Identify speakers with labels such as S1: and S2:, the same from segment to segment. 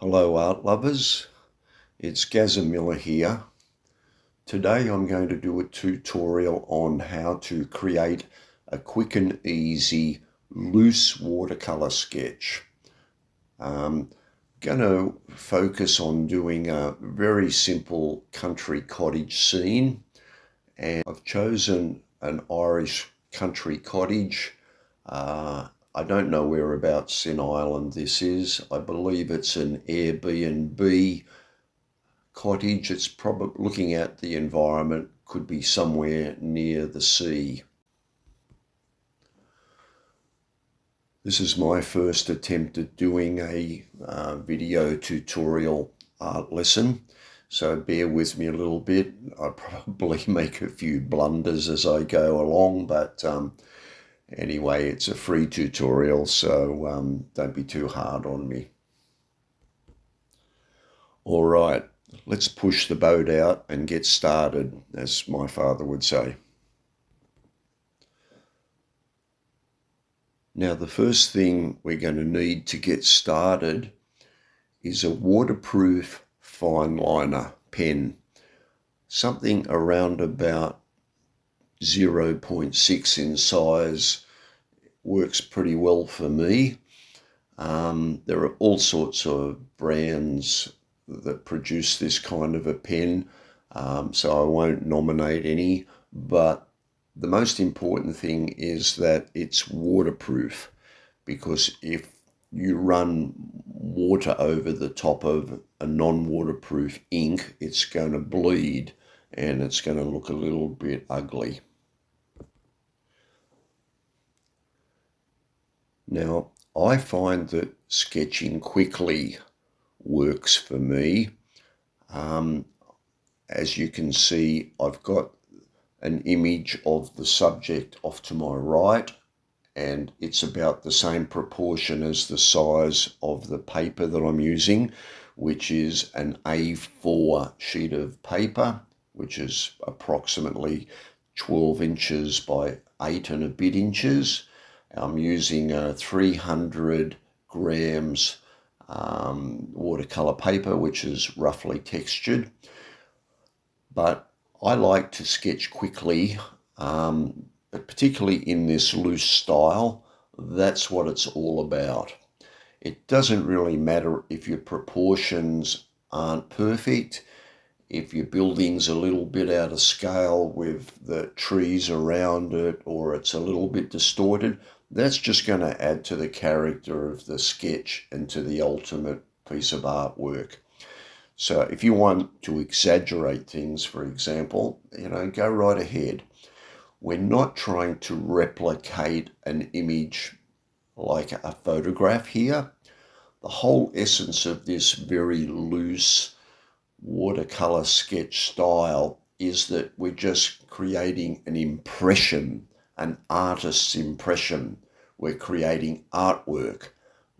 S1: Hello art lovers, it's Gazza Miller here. Today I'm going to do a tutorial on how to create a quick and easy loose watercolor sketch. I'm going to focus on doing a very simple country cottage scene, and I've chosen an Irish country cottage. I don't know whereabouts in Ireland this is. I believe it's an Airbnb cottage. It's probably, looking at the environment, could be somewhere near the sea. This is my first attempt at doing a video tutorial art lesson, so bear with me a little bit. I probably make a few blunders as I go along, but anyway, it's a free tutorial, so don't be too hard on me. All right, let's push the boat out and get started, as my father would say. Now, the first thing we're going to need to get started is a waterproof fine liner pen, something around about 0.6 in size works pretty well for me. There are all sorts of brands that produce this kind of a pen, so I won't nominate any, but the most important thing is that it's waterproof, because if you run water over the top of a non-waterproof ink, it's going to bleed and it's going to look a little bit ugly. Now, I find that sketching quickly works for me. As you can see, I've got an image of the subject off to my right, and it's about the same proportion as the size of the paper that I'm using, which is an A4 sheet of paper, which is approximately 12 inches by 8 and a bit inches. I'm using 300 grams watercolor paper, which is roughly textured. But I like to sketch quickly, but particularly in this loose style. That's what it's all about. It doesn't really matter if your proportions aren't perfect, if your building's a little bit out of scale with the trees around it, or it's a little bit distorted. That's just going to add to the character of the sketch and to the ultimate piece of artwork. So if you want to exaggerate things, for example, go right ahead. We're not trying to replicate an image like a photograph here. The whole essence of this very loose watercolor sketch style is that we're just creating an impression, an artist's impression. We're creating artwork,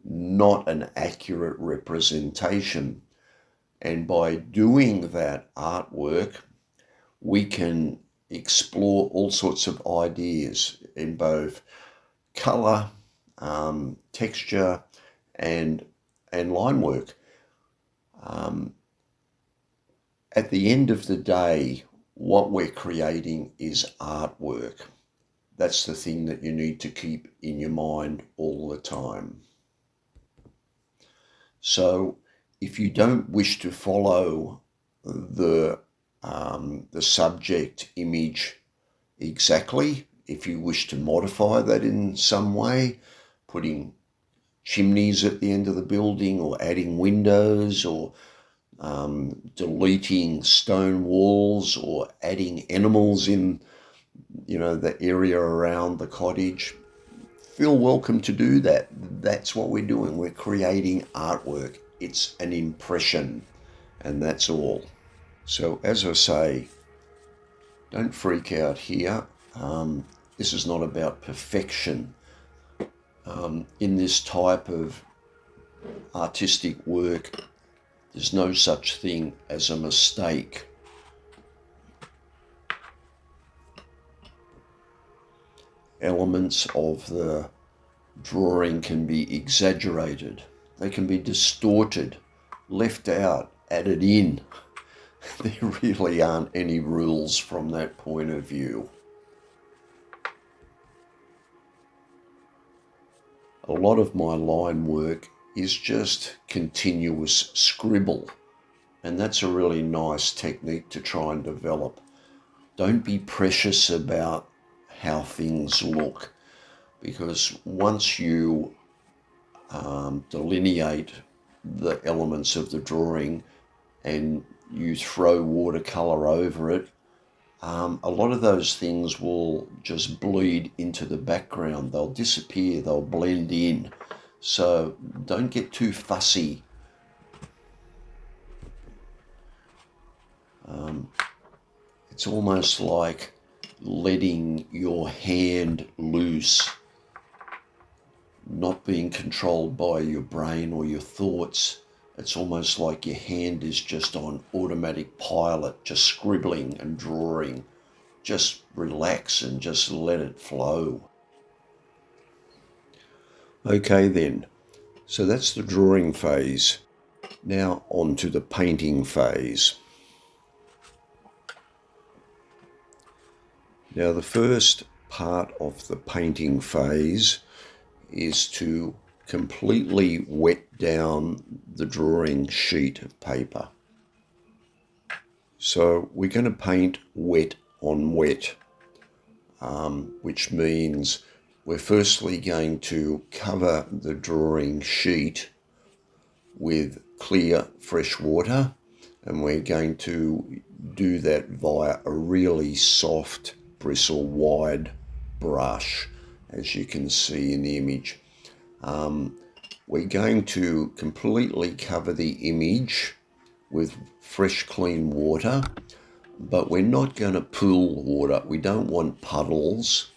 S1: not an accurate representation. And by doing that artwork, we can explore all sorts of ideas in both color, texture, and line work. At the end of the day, what we're creating is artwork. That's the thing that you need to keep in your mind all the time. So if you don't wish to follow the subject image exactly, if you wish to modify that in some way, putting chimneys at the end of the building, or adding windows, or deleting stone walls, or adding animals in the area around the cottage, feel welcome to do that. That's what we're doing. We're creating artwork. It's an impression, and that's all. So as I say, don't freak out here. This is not about perfection. In this type of artistic work, there's no such thing as a mistake. Elements of the drawing can be exaggerated. They can be distorted. left out, added in. There really aren't any rules from that point of view. A lot of my line work is just continuous scribble, and that's a really nice technique to try and develop. Don't be precious about how things look, because once you delineate the elements of the drawing and you throw watercolour over it, a lot of those things will just bleed into the background. They'll disappear, they'll blend in. So don't get too fussy. It's almost like letting your hand loose, not being controlled by your brain or your thoughts. It's almost like your hand is just on automatic pilot, just scribbling and drawing. Just relax and just let it flow. Okay then, so that's the drawing phase. Now on to the painting phase. Now the first part of the painting phase is to completely wet down the drawing sheet of paper. So we're going to paint wet on wet, which means we're firstly going to cover the drawing sheet with clear fresh water, and we're going to do that via a really soft bristle wide brush, as you can see in the image. We're going to completely cover the image with fresh clean water, but we're not going to pool water. We don't want puddles.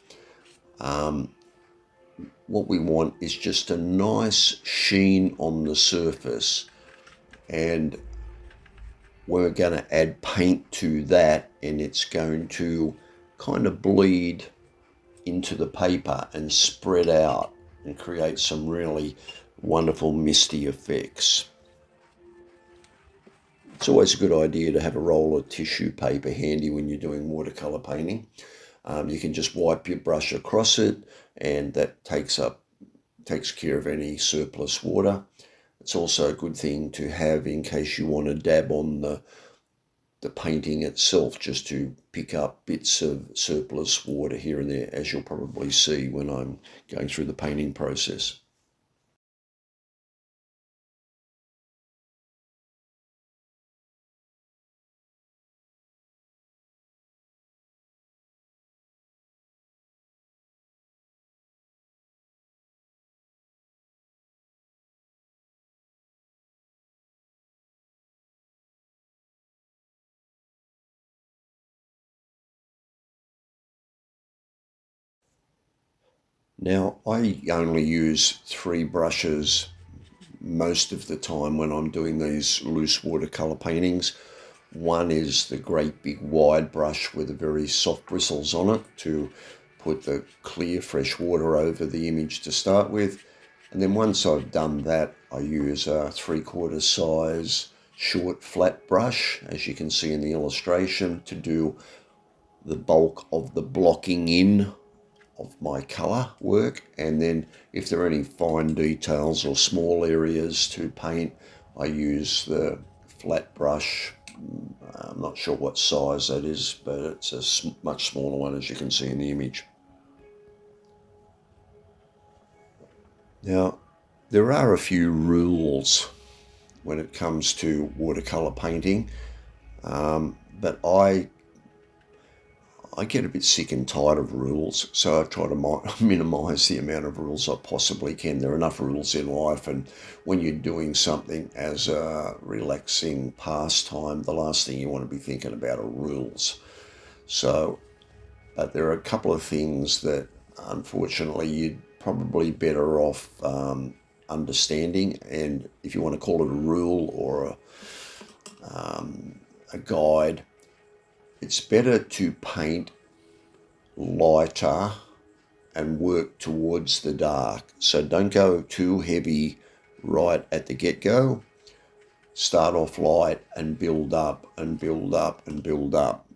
S1: What we want is just a nice sheen on the surface, and we're going to add paint to that, and it's going to kind of bleed into the paper and spread out and create some really wonderful misty effects. It's always a good idea to have a roll of tissue paper handy when you're doing watercolour painting. You can just wipe your brush across it, and that takes care of any surplus water. It's also a good thing to have in case you want to dab on the painting itself, just to pick up bits of surplus water here and there, as you'll probably see when I'm going through the painting process. Now, I only use 3 brushes most of the time when I'm doing these loose watercolour paintings. One is the great big wide brush with the very soft bristles on it to put the clear fresh water over the image to start with. And then once I've done that, I use a 3/4 size short flat brush, as you can see in the illustration, to do the bulk of the blocking in of my colour work. And then if there are any fine details or small areas to paint, I use the flat brush. I'm not sure what size that is, but it's a much smaller one, as you can see in the image. Now, there are a few rules when it comes to watercolour painting, but I get a bit sick and tired of rules, so I try to minimise the amount of rules I possibly can. There are enough rules in life, and when you're doing something as a relaxing pastime, the last thing you want to be thinking about are rules. So, but there are a couple of things that, unfortunately, you'd probably better off understanding, and if you want to call it a rule or a guide, it's better to paint lighter and work towards the dark. So don't go too heavy right at the get-go. start off light and build up and build up and build up.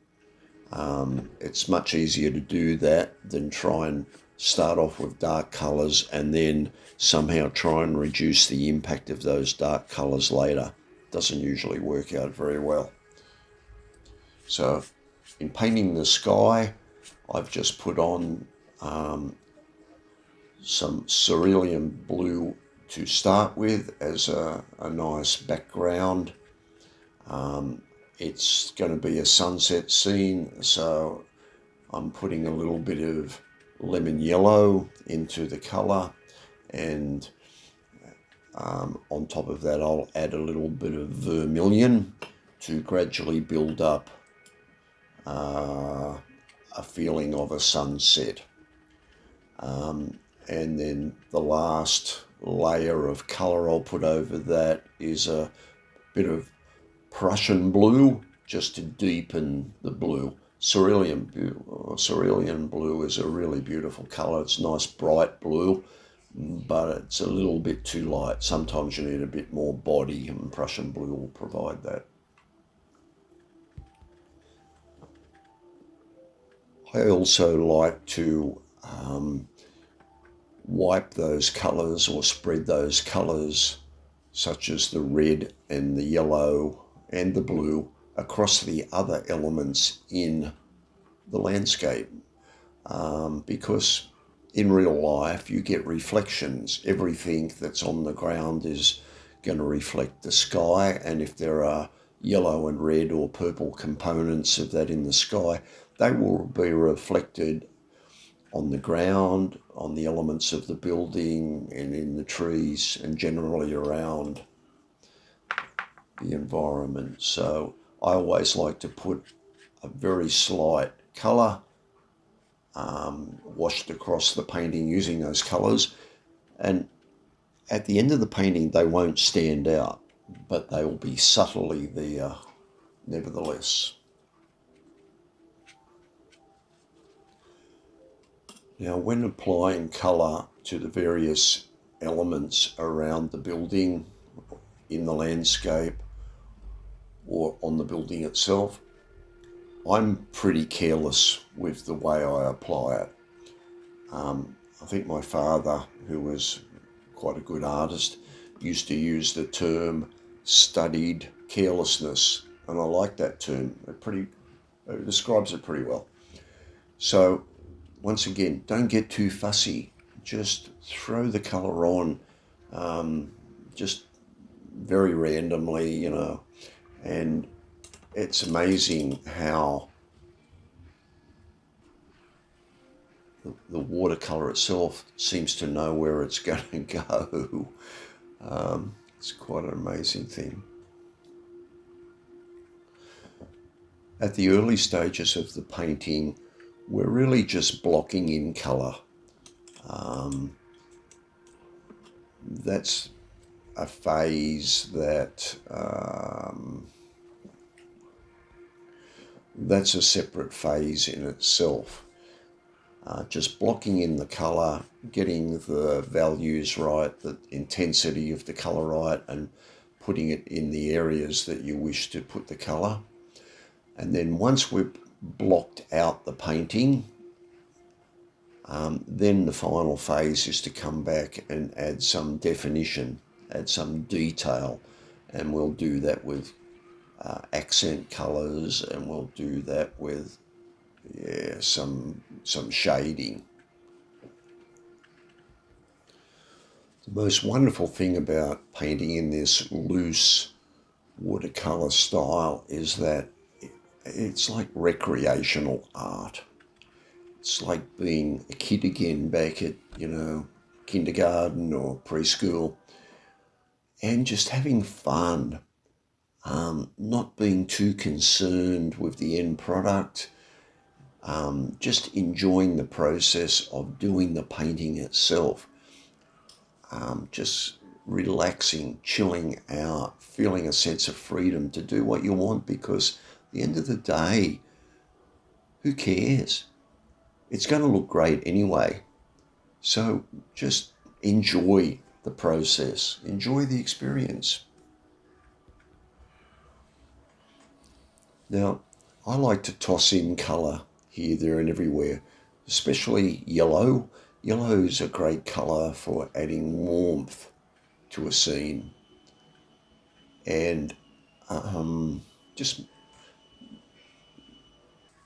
S1: It's much easier to do that than try and start off with dark colours and then somehow try and reduce the impact of those dark colours later. Doesn't usually work out very well. So in painting the sky, I've just put on some cerulean blue to start with as a nice background. It's going to be a sunset scene, so I'm putting a little bit of lemon yellow into the colour, and on top of that I'll add a little bit of vermilion to gradually build up a feeling of a sunset. And then the last layer of colour I'll put over that is a bit of Prussian blue, just to deepen the blue. Cerulean blue is a really beautiful colour. It's nice bright blue, but it's a little bit too light. Sometimes you need a bit more body, and Prussian blue will provide that. I also like to wipe those colours or spread those colours, such as the red and the yellow and the blue, across the other elements in the landscape, because in real life you get reflections. Everything that's on the ground is going to reflect the sky, and if there are yellow and red or purple components of that in the sky, they will be reflected on the ground, on the elements of the building, and in the trees, and generally around the environment. So I always like to put a very slight colour washed across the painting using those colours, and at the end of the painting they won't stand out, but they will be subtly there nevertheless. Now, when applying colour to the various elements around the building, in the landscape, or on the building itself, I'm pretty careless with the way I apply it. I think my father, who was quite a good artist, used to use the term studied carelessness, and I like that term. It describes it pretty well. So once again, don't get too fussy. Just throw the colour on, just very randomly, and it's amazing how the watercolour itself seems to know where it's going to go. It's quite an amazing thing. At the early stages of the painting, we're really just blocking in colour. That's a phase that's a separate phase in itself. Just blocking in the colour, getting the values right, the intensity of the colour right, and putting it in the areas that you wish to put the colour. And then once we've blocked out the painting, then the final phase is to come back and add some definition, add some detail, and we'll do that with accent colours, and we'll do that with some shading. The most wonderful thing about painting in this loose watercolour style is that it's like recreational art. It's like being a kid again back at, kindergarten or preschool, and just having fun, not being too concerned with the end product, just enjoying the process of doing the painting itself, just relaxing, chilling out, feeling a sense of freedom to do what you want, because at the end of the day, who cares? It's going to look great anyway. So just enjoy the process, enjoy the experience. Now, I like to toss in colour here, there and everywhere, especially yellow. Yellow is a great colour for adding warmth to a scene. And just,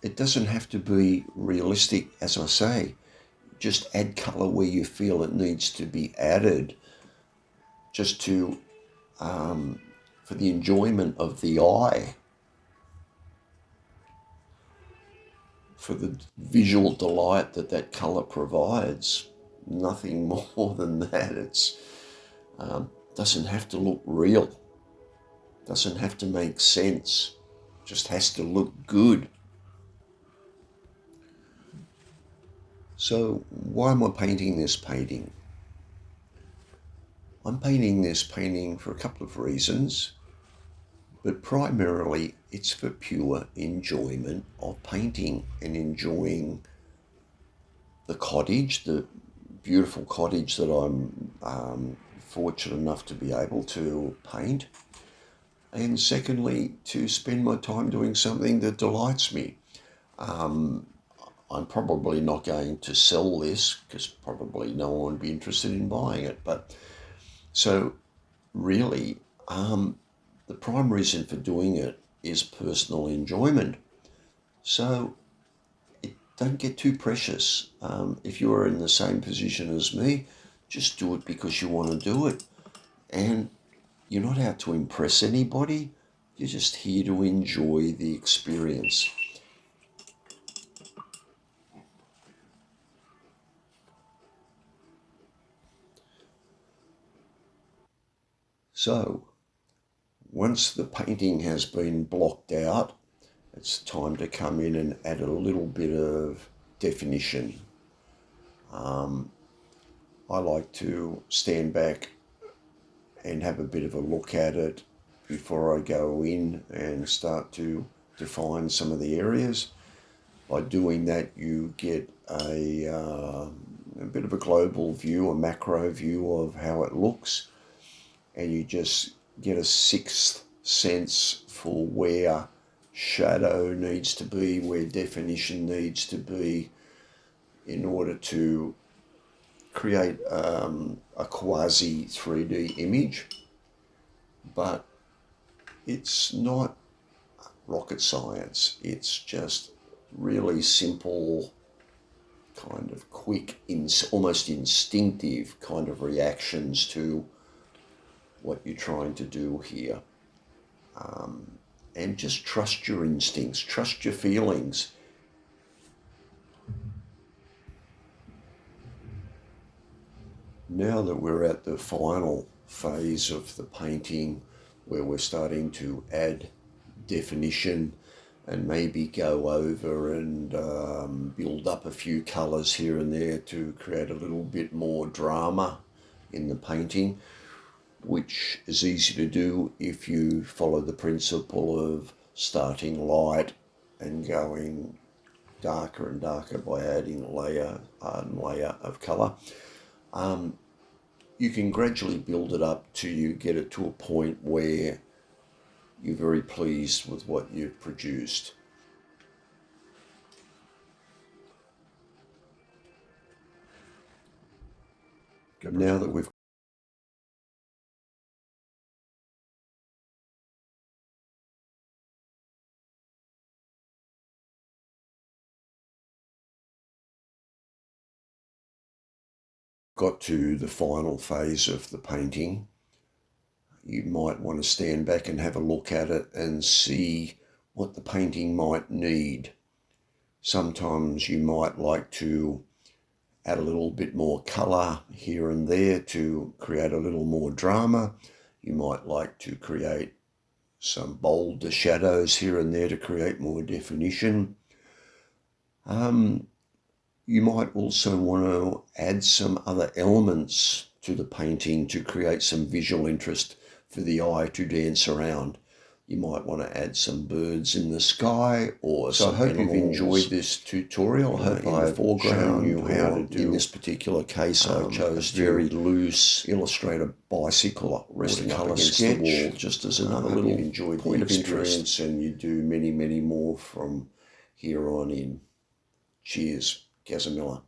S1: it doesn't have to be realistic, as I say. Just add colour where you feel it needs to be added, just to for the enjoyment of the eye, for the visual delight that that colour provides. Nothing more than that. It's doesn't have to look real, doesn't have to make sense, just has to look good. So why am I painting this painting? I'm painting this painting for a couple of reasons, but primarily it's for pure enjoyment of painting and enjoying the cottage, the beautiful cottage that I'm fortunate enough to be able to paint. And secondly, to spend my time doing something that delights me. I'm probably not going to sell this because probably no one would be interested in buying it. But so really, the prime reason for doing it is personal enjoyment. So don't get too precious. If you're in the same position as me, just do it because you want to do it. And you're not out to impress anybody. You're just here to enjoy the experience. So once the painting has been blocked out, it's time to come in and add a little bit of definition. I like to stand back and have a bit of a look at it before I go in and start to define some of the areas. By doing that, you get a bit of a global view, a macro view of how it looks, and you just get a sixth sense for where shadow needs to be, where definition needs to be, in order to create a quasi 3D image. But it's not rocket science. It's just really simple, kind of quick, almost instinctive kind of reactions to what you're trying to do here. And just trust your instincts, trust your feelings. Now that we're at the final phase of the painting, where we're starting to add definition and maybe go over and build up a few colours here and there to create a little bit more drama in the painting, which is easy to do if you follow the principle of starting light and going darker and darker by adding layer and layer of colour. You can gradually build it up till you get it to a point where you're very pleased with what you've produced. Now that we've got to the final phase of the painting, you might want to stand back and have a look at it and see what the painting might need. Sometimes you might like to add a little bit more colour here and there to create a little more drama. You might like to create some bolder shadows here and there to create more definition. You might also want to add some other elements to the painting to create some visual interest for the eye to dance around. You might want to add some birds in the sky or
S2: So I
S1: some
S2: hope you've
S1: animals
S2: enjoyed this tutorial. I hope
S1: in the
S2: I've
S1: foreground.
S2: shown you how to
S1: In
S2: do.
S1: this particular case, I chose
S2: a very
S1: to
S2: loose
S1: illustrate a bicycle resting up
S2: watercolour
S1: against
S2: sketch.
S1: the wall, just as another
S2: Hope
S1: little
S2: you've enjoyed
S1: point
S2: the
S1: of interest.
S2: experience,
S1: And you do many, many more from here on in. Cheers, Gazza Miller.